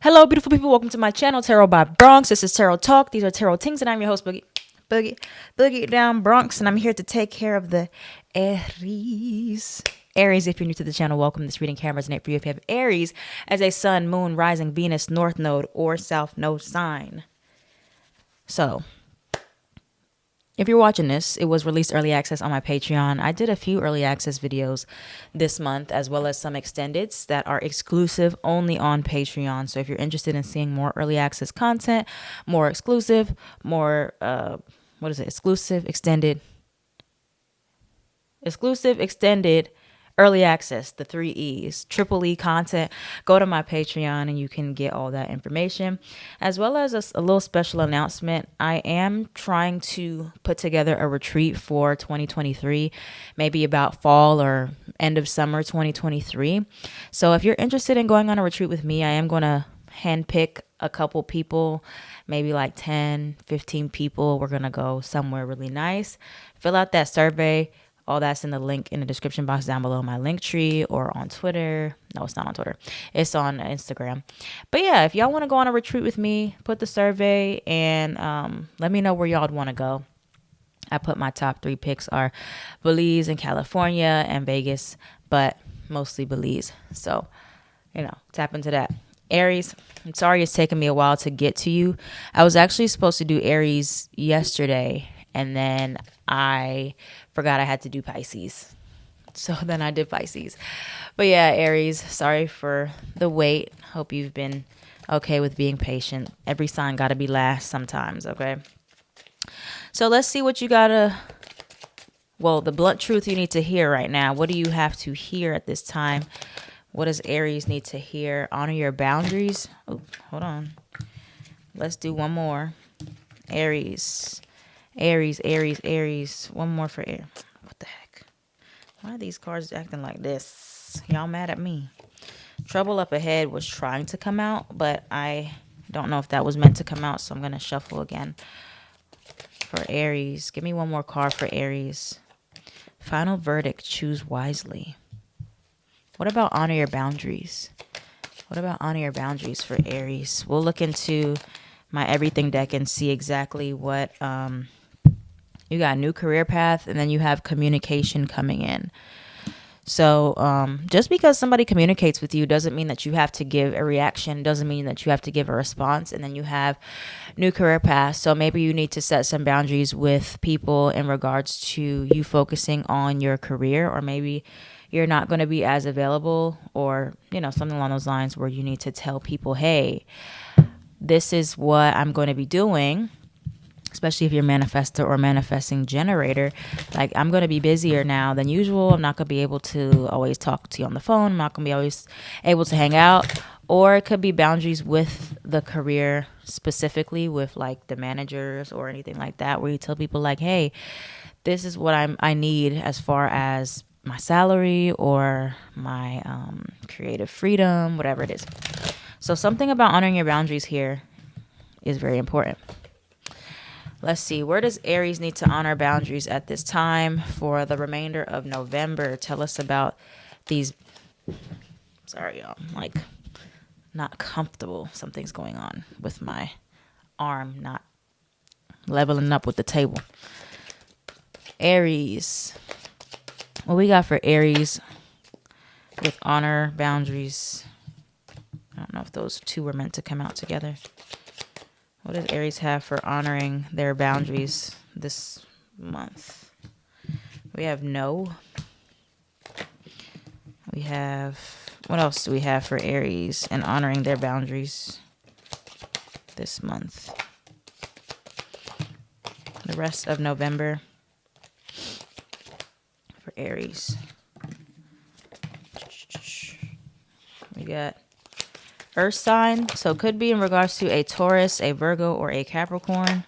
Hello, beautiful people. Welcome to my channel, Tarot by Bronx. This is Tarot Talk. These are Tarot Tings, and I'm your host, Boogie down Bronx, and I'm here to take care of the Aries. Aries, if you're new to the channel, welcome. This reading can resonate for you if you have Aries as a sun, moon, rising, Venus, north node, or south node sign. So, if you're watching this, it was released early access on my Patreon. I did a few early access videos this month, as well as some extendeds that are exclusive only on Patreon. So if you're interested in seeing more early access content, more exclusive, more, exclusive, extended, early access, the 3 E's, triple E content, go to my Patreon and you can get all that information, as well as a little special announcement. I am trying to put together a retreat for 2023, maybe about fall or end of summer 2023. So if you're interested in going on a retreat with me, I am going to handpick a couple people, maybe like 10, 15 people. We're going to go somewhere really nice. Fill out that survey. All that's in the link in the description box down below, my link tree, or on Twitter. No, it's not on Twitter. It's on Instagram. But yeah, if y'all want to go on a retreat with me, put the survey and let me know where y'all want to go. I put my top 3 picks are Belize and California and Vegas, but mostly Belize. So, tap into that. Aries, I'm sorry it's taken me a while to get to you. I was actually supposed to do Aries yesterday, and then I forgot I had to do Pisces. So then I did Pisces. But yeah, Aries, sorry for the wait. Hope you've been okay with being patient. Every sign got to be last sometimes, okay? So let's see what you got to... Well, the blunt truth you need to hear right now. What do you have to hear at this time? What does Aries need to hear? Honor your boundaries. Oh, hold on. Let's do one more. Aries. Aries. One more for Aries. What the heck? Why are these cards acting like this? Y'all mad at me? Trouble Up Ahead was trying to come out, but I don't know if that was meant to come out, so I'm going to shuffle again. For Aries. Give me one more card for Aries. Final Verdict. Choose wisely. What about honor your boundaries? What about honor your boundaries for Aries? We'll look into my everything deck and see exactly what... You got new career path, and then you have communication coming in. So just because somebody communicates with you doesn't mean that you have to give a reaction, doesn't mean that you have to give a response. And then you have new career path. So maybe you need to set some boundaries with people in regards to you focusing on your career, or maybe you're not going to be as available, or, something along those lines where you need to tell people, hey, this is what I'm going to be doing. Especially if you're manifestor or manifesting generator, like, I'm going to be busier now than usual. I'm not going to be able to always talk to you on the phone. I'm not going to be always able to hang out. Or it could be boundaries with the career, specifically with like the managers or anything like that, where you tell people like, hey, this is what I need as far as my salary or my creative freedom, whatever it is. So something about honoring your boundaries here is very important. Let's see. Where does Aries need to honor boundaries at this time for the remainder of November? Tell us about these. Sorry, y'all. I'm like not comfortable. Something's going on with my arm, not leveling up with the table. Aries. What we got for Aries with honor boundaries? I don't know if those two were meant to come out together. What does Aries have for honoring their boundaries this month? We have no. We have... What else do we have for Aries and honoring their boundaries this month? The rest of November for Aries. We got... Earth sign, so could be in regards to a Taurus, a Virgo, or a Capricorn.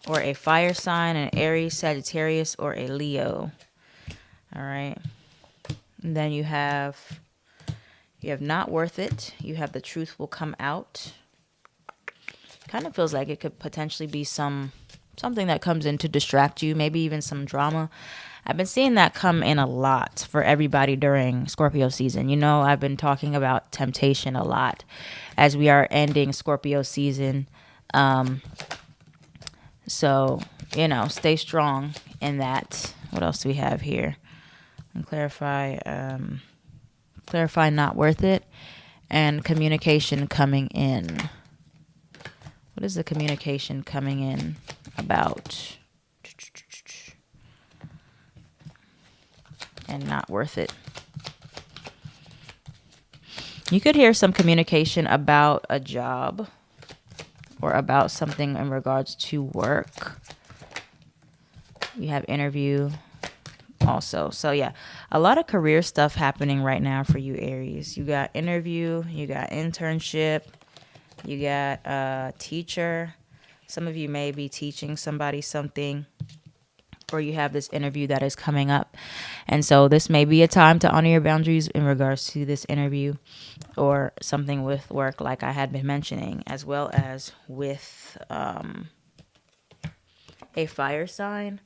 Or a fire sign, an Aries, Sagittarius, or a Leo. All right. And then you have Not Worth It. You have The Truth Will Come Out. Kind of feels like it could potentially be some something that comes in to distract you, maybe even some drama. I've been seeing that come in a lot for everybody during Scorpio season. You know, I've been talking about temptation a lot as we are ending Scorpio season. So, you know, stay strong in that. What else do we have here? And clarify not worth it, and communication coming in. What is the communication coming in about? And not worth it. You could hear some communication about a job or about something in regards to work. You have interview also. So yeah, a lot of career stuff happening right now for you, Aries. You got interview, you got internship, you got teacher. Some of you may be teaching somebody something, or you have this interview that is coming up. And so this may be a time to honor your boundaries in regards to this interview or something with work, like I had been mentioning, as well as with a fire sign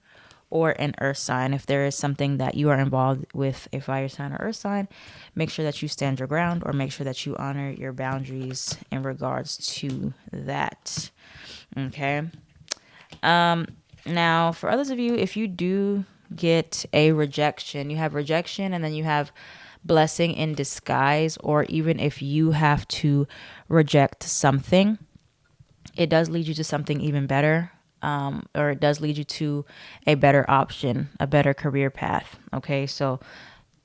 or an earth sign. If there is something that you are involved with a fire sign or earth sign, make sure that you stand your ground, or make sure that you honor your boundaries in regards to that. Okay. Now, for others of you, if you do get a rejection, you have rejection and then you have blessing in disguise, or even if you have to reject something, it does lead you to something even better, or it does lead you to a better option, a better career path. Okay, so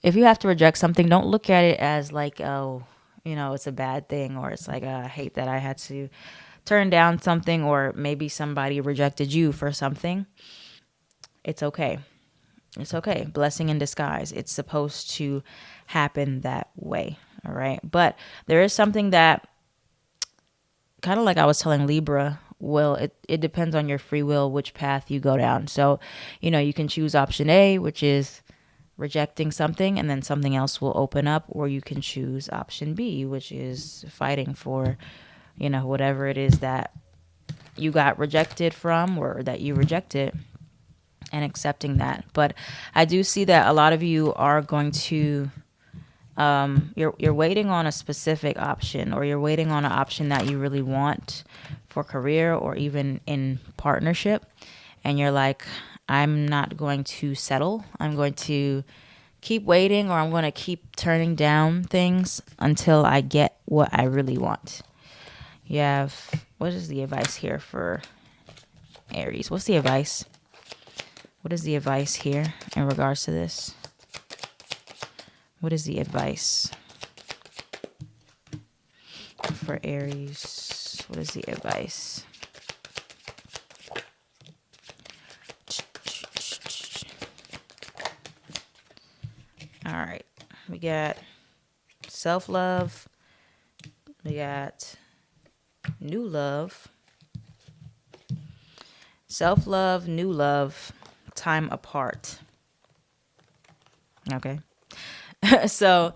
if you have to reject something, don't look at it as like, oh, you know, it's a bad thing, or it's like, I hate that I had to turn down something, or maybe somebody rejected you for something. It's okay. It's okay. Blessing in disguise. It's supposed to happen that way. All right. But there is something that, kind of like I was telling Libra, well, it depends on your free will, which path you go down. So, you know, you can choose option A, which is rejecting something, and then something else will open up, or you can choose option B, which is fighting for, you know, whatever it is that you got rejected from, or that you rejected, and accepting that. But I do see that a lot of you are going to you're waiting on a specific option, or you're waiting on an option that you really want for career or even in partnership, and you're like, I'm not going to settle. I'm going to keep waiting, or I'm going to keep turning down things until I get what I really want. You have, what is the advice here for Aries? What's the advice? What is the advice here in regards to this? What is the advice for Aries? What is the advice? All right. We got self-love. We got new love. Self-love, new love, time apart. Okay. So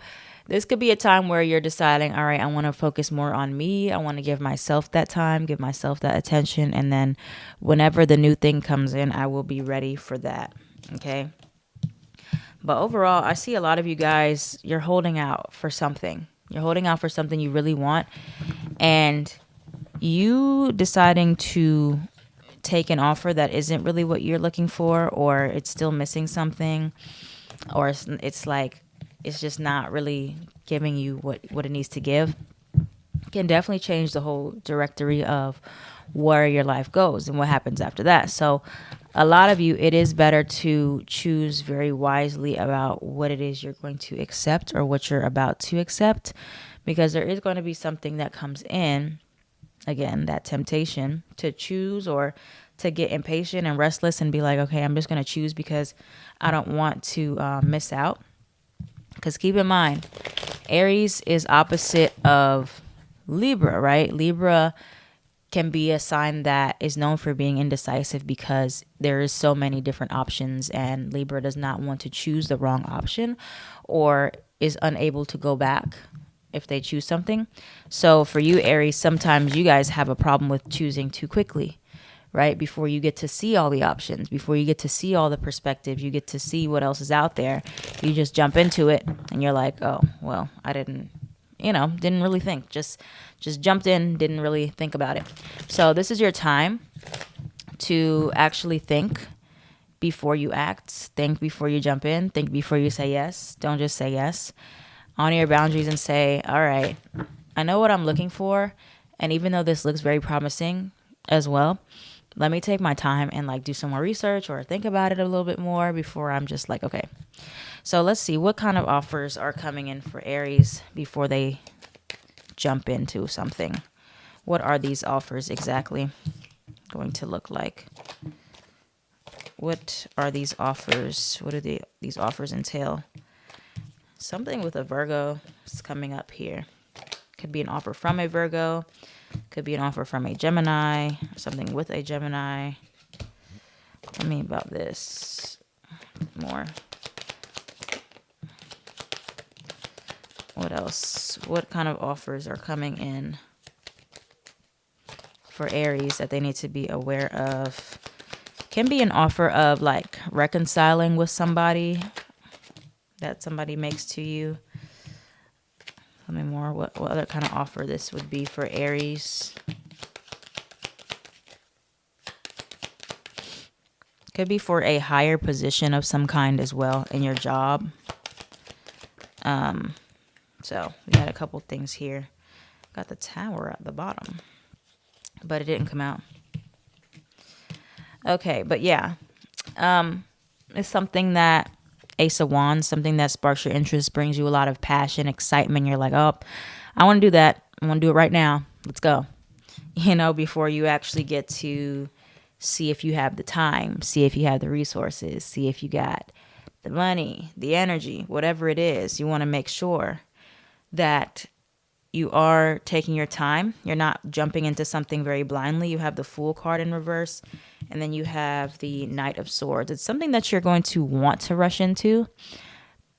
this could be a time where you're deciding, all right, I want to focus more on me. I want to give myself that time, give myself that attention. And then whenever the new thing comes in, I will be ready for that. Okay. But overall, I see a lot of you guys, you're holding out for something. You're holding out for something you really want. And you deciding to take an offer that isn't really what you're looking for, or it's still missing something, or it's like, it's just not really giving you what it needs to give, can definitely change the whole directory of where your life goes and what happens after that. So a lot of you, it is better to choose very wisely about what it is you're going to accept, or what you're about to accept, because there is going to be something that comes in, again, that temptation to choose, or to get impatient and restless and be like, okay, I'm just going to choose because I don't want to miss out. Because keep in mind, Aries is opposite of Libra, right? Libra can be a sign that is known for being indecisive because there is so many different options, and Libra does not want to choose the wrong option, or is unable to go back if they choose something. So for you, Aries, sometimes you guys have a problem with choosing too quickly, right? Before you get to see all the options, before you get to see all the perspectives, you get to see what else is out there. You just jump into it and you're like, oh, well, I didn't really think. Just jumped in, didn't really think about it. So this is your time to actually think before you act. Think before you jump in. Think before you say yes. Don't just say yes. Honor your boundaries and say, all right, I know what I'm looking for. And even though this looks very promising as well, let me take my time and like do some more research or think about it a little bit more before I'm just like, okay. So let's see what kind of offers are coming in for Aries before they jump into something. What are these offers exactly going to look like? What are these offers? What do these offers entail? Something with a Virgo is coming up here. Could be an offer from a Virgo. Could be an offer from a Gemini. Something with a Gemini. Tell me about this more. What else? What kind of offers are coming in for Aries that they need to be aware of? Can be an offer of like reconciling with somebody that somebody makes to you. Tell me more. What other kind of offer this would be for Aries? Could be for a higher position of some kind as well in your job. So we got a couple things here. Got the Tower at the bottom, but it didn't come out. Okay, but yeah, it's something that Ace of Wands, something that sparks your interest, brings you a lot of passion, excitement. You're like, oh, I want to do that. I want to do it right now. Let's go. Before you actually get to see if you have the time, see if you have the resources, see if you got the money, the energy, whatever it is. You want to make sure that you are taking your time. You're not jumping into something very blindly. You have the Fool card in reverse, and then you have the Knight of Swords. It's something that you're going to want to rush into,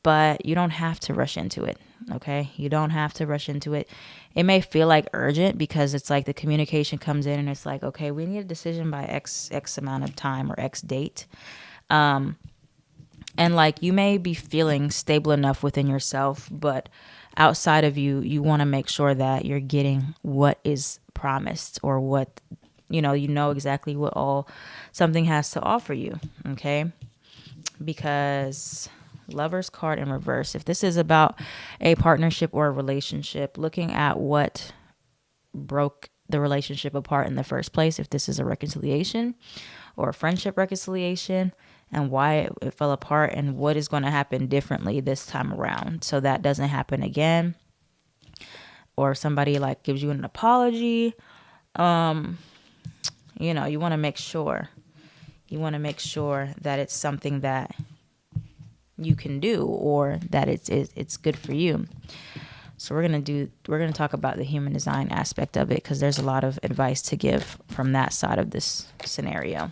but you don't have to rush into it, okay? You don't have to rush into it. It may feel like urgent because it's like the communication comes in and it's like, okay, we need a decision by X amount of time or X date. And like you may be feeling stable enough within yourself, but outside of you, you want to make sure that you're getting what is promised or what, you know exactly what all something has to offer you, okay? Because Lover's card in reverse, if this is about a partnership or a relationship, looking at what broke the relationship apart in the first place, if this is a reconciliation or a friendship reconciliation, and why it fell apart and what is going to happen differently this time around so that doesn't happen again. Or somebody like gives you an apology. You want to make sure. You want to make sure that it's something that you can do or that it's good for you. So we're going to talk about the human design aspect of it because there's a lot of advice to give from that side of this scenario.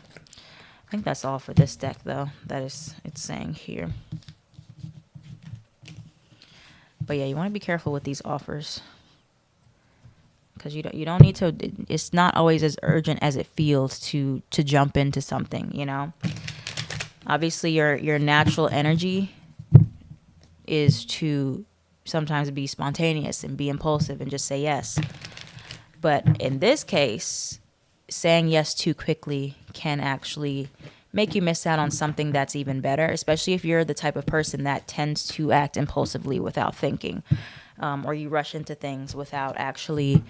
I think that's all for this deck, though. It's saying here. But yeah, you want to be careful with these offers because you don't need to. It's not always as urgent as it feels to jump into something. Obviously, your natural energy is to sometimes be spontaneous and be impulsive and just say yes. But in this case, saying yes too quickly can actually make you miss out on something that's even better, especially if you're the type of person that tends to act impulsively without thinking, or you rush into things without actually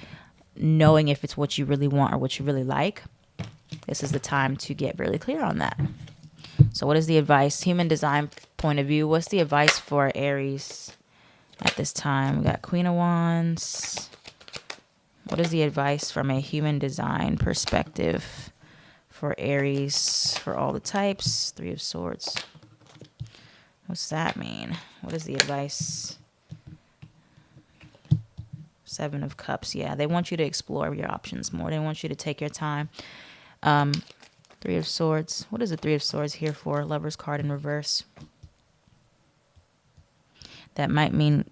knowing if it's what you really want or what you really like. This is the time to get really clear on that. So what is the advice? Human design point of view. What's the advice for Aries at this time? We got Queen of Wands. What is the advice from a human design perspective for Aries, for all the types? Three of Swords. What's that mean? What is the advice? Seven of Cups. Yeah, they want you to explore your options more. They want you to take your time. Three of Swords. What is the Three of Swords here for? Lover's card in reverse. That might mean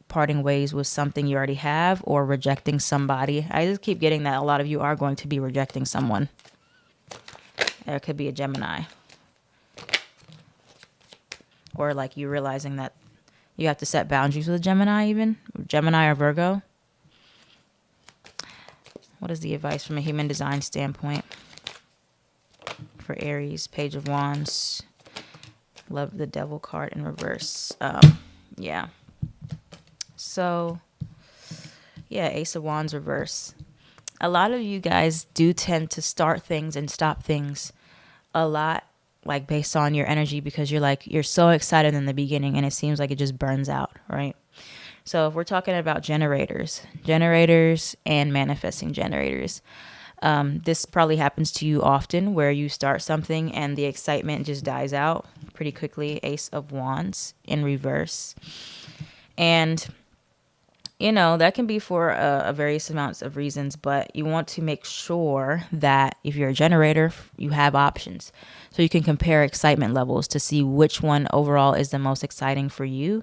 parting ways with something you already have or rejecting somebody. I just keep getting that a lot of you are going to be rejecting someone. There could be a Gemini. Or like you realizing that you have to set boundaries with a Gemini even. Gemini or Virgo. What is the advice from a human design standpoint for Aries? Page of Wands. Love the Devil card in reverse. Yeah. So, yeah, Ace of Wands reverse. A lot of you guys do tend to start things and stop things a lot, like based on your energy, because you're so excited in the beginning and it seems like it just burns out, right? So if we're talking about generators and manifesting generators, this probably happens to you often where you start something and the excitement just dies out pretty quickly. Ace of Wands in reverse. And that can be for a various amounts of reasons, but you want to make sure that if you're a generator, you have options. So you can compare excitement levels to see which one overall is the most exciting for you.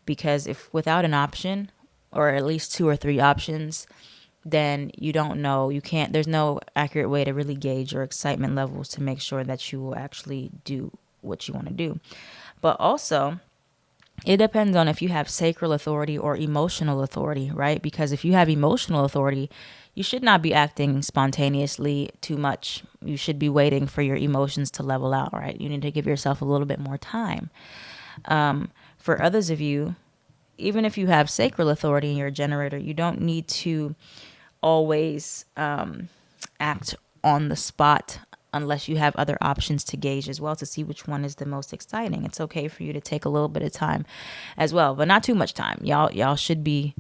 Because if without an option, or at least 2 or 3 options, then you don't know, there's no accurate way to really gauge your excitement levels to make sure that you will actually do what you want to do. But also, it depends on if you have sacral authority or emotional authority, right? Because if you have emotional authority, you should not be acting spontaneously too much. You should be waiting for your emotions to level out, right? You need to give yourself a little bit more time. For others of you, even if you have sacral authority and you're a generator, you don't need to always act on the spot unless you have other options to gauge as well to see which one is the most exciting. It's okay for you to take a little bit of time as well, but not too much time. Y'all should be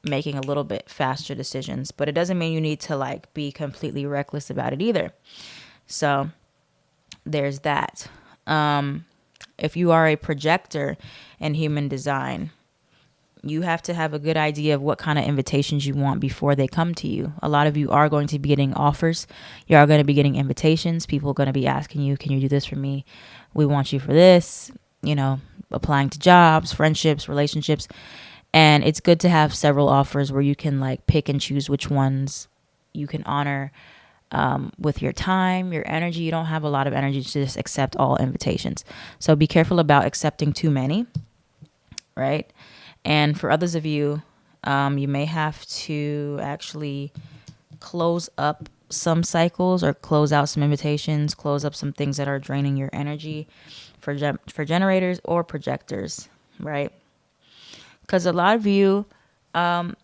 making a little bit faster decisions, but it doesn't mean you need to like be completely reckless about it either. So there's that. If you are a projector in human design, you have to have a good idea of what kind of invitations you want before they come to you. A lot of you are going to be getting offers. You are going to be getting invitations. People are going to be asking you, can you do this for me? We want you for this, applying to jobs, friendships, relationships. And it's good to have several offers where you can like pick and choose which ones you can honor with your time, your energy. You don't have a lot of energy to just accept all invitations. So be careful about accepting too many, right? And for others of you, you may have to actually close up some cycles or close out some invitations, close up some things that are draining your energy for generators or projectors, right? Because a lot of you, the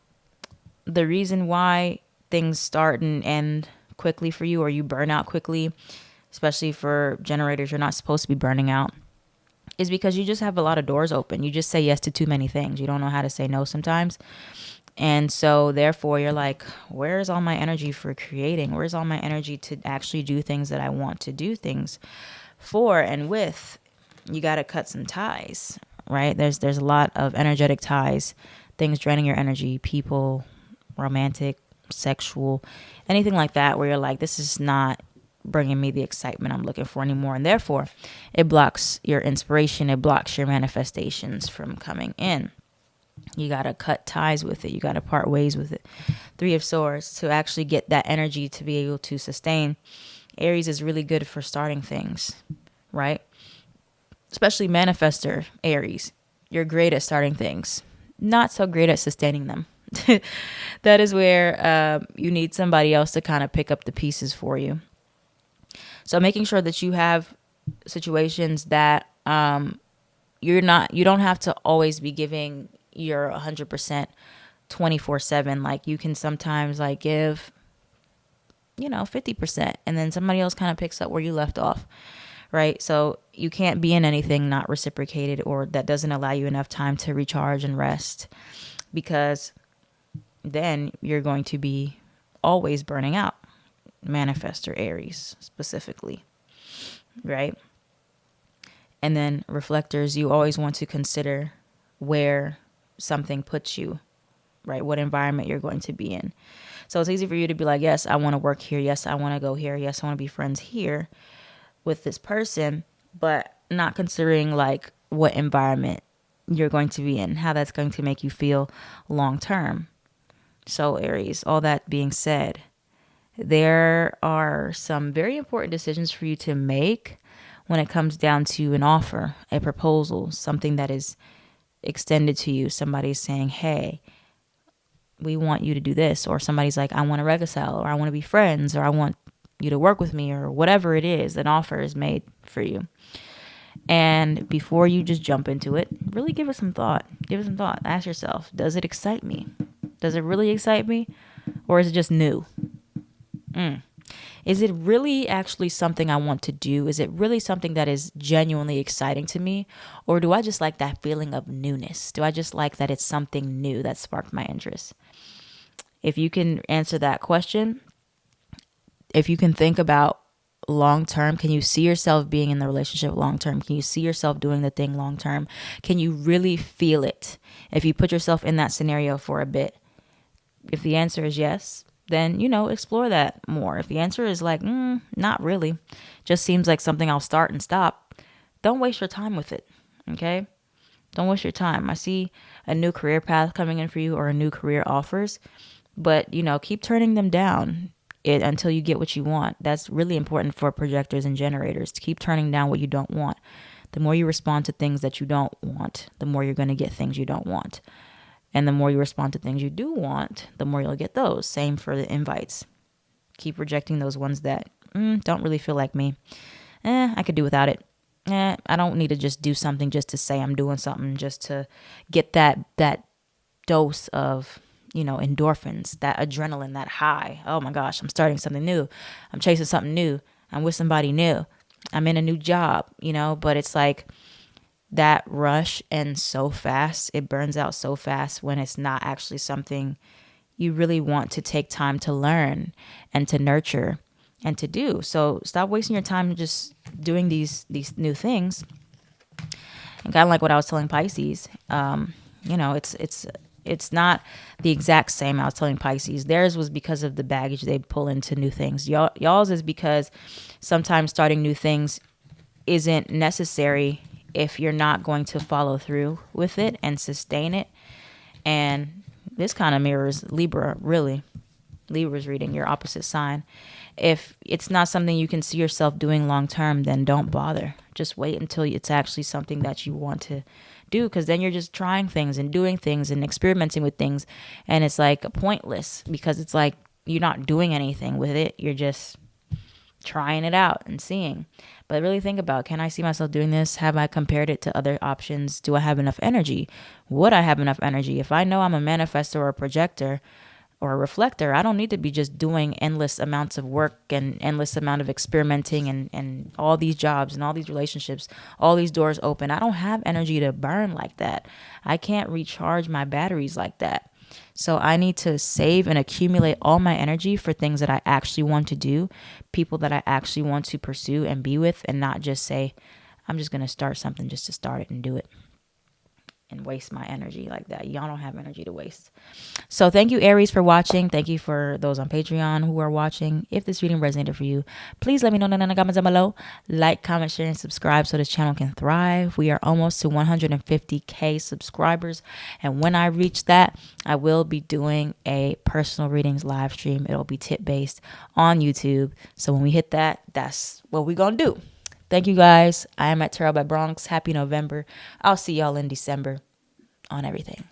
reason why things start and end quickly for you, or you burn out quickly, especially for generators, you're not supposed to be burning out, is because you just have a lot of doors open. You just say yes to too many things. You don't know how to say no sometimes. And so therefore you're like, where's all my energy for creating? Where's all my energy to actually do things that I want to do things for and with? You got to cut some ties, right? There's a lot of energetic ties, things draining your energy, people, romantic, sexual, anything like that, where you're like, this is not bringing me the excitement I'm looking for anymore. And therefore, it blocks your inspiration. It blocks your manifestations from coming in. You got to cut ties with it. You got to part ways with it. 3 of Swords, to actually get that energy to be able to sustain. Aries is really good for starting things, right? Especially manifestor Aries. You're great at starting things, not so great at sustaining them. That is where you need somebody else to kind of pick up the pieces for you. So making sure that you have situations that you don't have to always be giving your 100% 24/7. Like you can sometimes like give, 50%, and then somebody else kind of picks up where you left off, right? So you can't be in anything not reciprocated or that doesn't allow you enough time to recharge and rest, because then you're going to be always burning out. Manifestor Aries specifically, right? And then reflectors, you always want to consider where something puts you, right? What environment you're going to be in. So it's easy for you to be like, yes, I want to work here. Yes, I want to go here. Yes, I want to be friends here with this person, but not considering like what environment you're going to be in, how that's going to make you feel long term. So Aries, all that being said, There are some very important decisions for you to make when it comes down to an offer, a proposal, something that is extended to you. Somebody's saying, hey, we want you to do this. Or somebody's like, I want to reconcile, or I want to be friends, or I want you to work with me, or whatever it is, an offer is made for you. And before you just jump into it, really give it some thought. Give it some thought. Ask yourself, does it excite me? Does it really excite me? Or is it just new? Is it really actually something I want to do? Is it really something that is genuinely exciting to me? Or do I just like that feeling of newness? Do I just like that it's something new that sparked my interest? If you can answer that question, if you can think about long term, can you see yourself being in the relationship long term? Can you see yourself doing the thing long term? Can you really feel it? If you put yourself in that scenario for a bit, if the answer is yes, then, explore that more. If the answer is like, not really, just seems like something I'll start and stop, don't waste your time with it. Okay? Don't waste your time. I see a new career path coming in for you or a new career offers, but, keep turning them down until you get what you want. That's really important for projectors and generators, to keep turning down what you don't want. The more you respond to things that you don't want, the more you're going to get things you don't want. And the more you respond to things you do want, the more you'll get those. Same for the invites. Keep rejecting those ones that don't really feel like me. I could do without it. I don't need to just do something just to say I'm doing something, just to get that dose of, endorphins, that adrenaline, that high. Oh my gosh, I'm starting something new. I'm chasing something new. I'm with somebody new. I'm in a new job, but it's like that rush ends so fast. It burns out so fast when it's not actually something you really want to take time to learn and to nurture and to do. So stop wasting your time just doing these new things. And kind of like what I was telling Pisces, it's not the exact same I was telling Pisces. Theirs was because of the baggage they pull into new things. Y'all's is because sometimes starting new things isn't necessary if you're not going to follow through with it and sustain it. And this kind of mirrors Libra, really. Libra's reading, your opposite sign. If it's not something you can see yourself doing long term, then don't bother. Just wait until it's actually something that you want to do, because then you're just trying things and doing things and experimenting with things. And it's like pointless, because it's like you're not doing anything with it. You're just trying it out and seeing. But really think about, can I see myself doing this? Have I compared it to other options? Do I have enough energy? Would I have enough energy? If I know I'm a manifestor or a projector or a reflector, I don't need to be just doing endless amounts of work and endless amount of experimenting and all these jobs and all these relationships, all these doors open. I don't have energy to burn like that. I can't recharge my batteries like that. So I need to save and accumulate all my energy for things that I actually want to do, people that I actually want to pursue and be with, and not just say, I'm just going to start something just to start it and do it and waste my energy like that. Y'all don't have energy to waste. So thank you, Aries, for watching. Thank you for those on Patreon who are watching. If this reading resonated for you, please let me know in the comments down below. Like, comment, share, and subscribe so this channel can thrive. We are almost to 150K subscribers. And when I reach that, I will be doing a personal readings live stream. It'll be tip-based on YouTube. So when we hit that, that's what we're going to do. Thank you, guys. I am at Tarot by Bronx. Happy November. I'll see y'all in December on everything.